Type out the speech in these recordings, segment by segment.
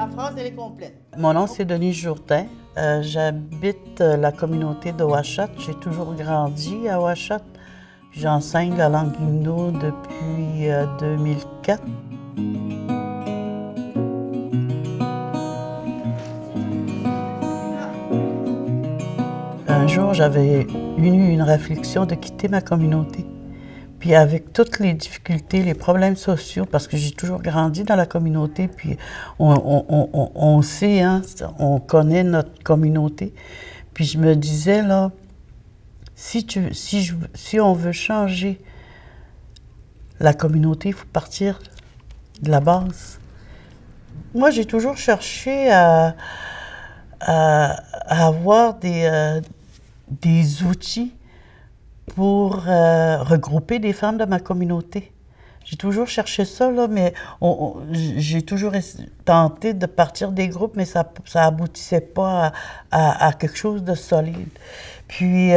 Ma phrase, elle est complète. Mon nom, c'est Denise Jourdain. J'habite la communauté de Ouachette. J'ai toujours grandi à Ouachette. J'enseigne la langue Innu depuis 2004. Un jour, j'avais eu une réflexion de quitter ma communauté. Puis avec toutes les difficultés, les problèmes sociaux, parce que j'ai toujours grandi dans la communauté, puis on sait, hein, on connaît notre communauté. Puis je me disais, là, si on veut changer la communauté, il faut partir de la base. Moi, j'ai toujours cherché à avoir des outils pour regrouper des femmes de ma communauté. J'ai toujours cherché ça, là, mais j'ai toujours tenté de partir des groupes, mais ça aboutissait pas à quelque chose de solide. Puis,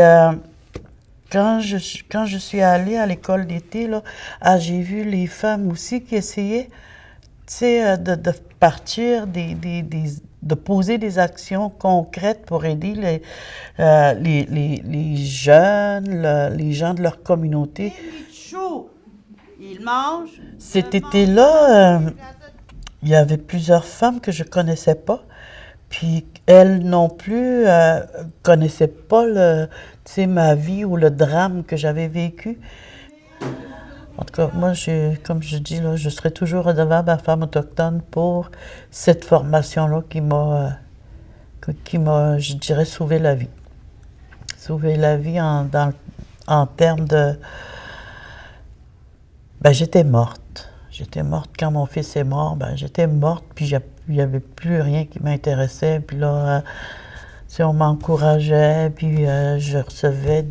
quand je suis allée à l'école d'été, là, j'ai vu les femmes aussi qui essayaient, tu sais, de partir de poser des actions concrètes pour aider les jeunes, les gens de leur communauté. Ils mangent. Cet été-là, il y avait plusieurs femmes que je connaissais pas, puis elles non plus connaissaient pas ma vie ou le drame que j'avais vécu. En tout cas, moi, comme je dis, là, je serai toujours redevable à Femmes autochtones pour cette formation-là qui m'a, je dirais, sauvé la vie. Sauvé la vie en termes de... Ben, j'étais morte. J'étais morte quand mon fils est mort. Ben, j'étais morte, puis il n'y avait plus rien qui m'intéressait. Puis là, on m'encourageait, puis je recevais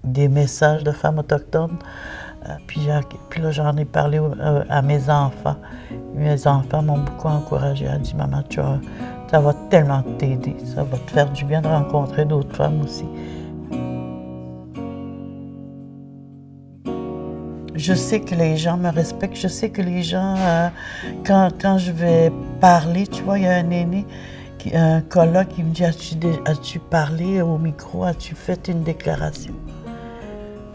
des messages de femmes autochtones. Puis là, j'en ai parlé à mes enfants. Mes enfants m'ont beaucoup encouragée. Elle a dit, maman, ça va tellement t'aider. Ça va te faire du bien de rencontrer d'autres femmes aussi. Je sais que les gens me respectent. Je sais que les gens, quand je vais parler, tu vois, il y a un aîné, un coloc qui me dit, as-tu parlé au micro? As-tu fait une déclaration?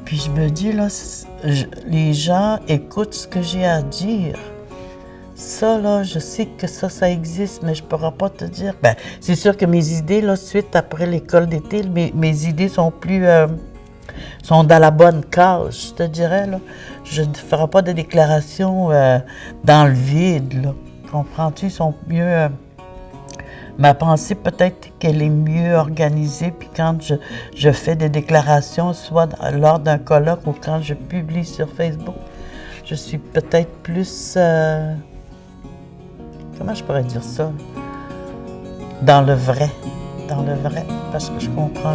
Puis je me dis, là, les gens écoutent ce que j'ai à dire. Ça, là, je sais que ça existe, mais je ne pourrais pas te dire. Ben, c'est sûr que mes idées, là, suite après l'école d'été, mes idées sont sont dans la bonne case, je te dirais, là. Je ne ferai pas de déclaration dans le vide, là. Comprends-tu? Ils sont mieux... Ma pensée, peut-être qu'elle est mieux organisée, puis quand je fais des déclarations, soit lors d'un colloque ou quand je publie sur Facebook, je suis peut-être plus... comment je pourrais dire ça? Dans le vrai, parce que je comprends.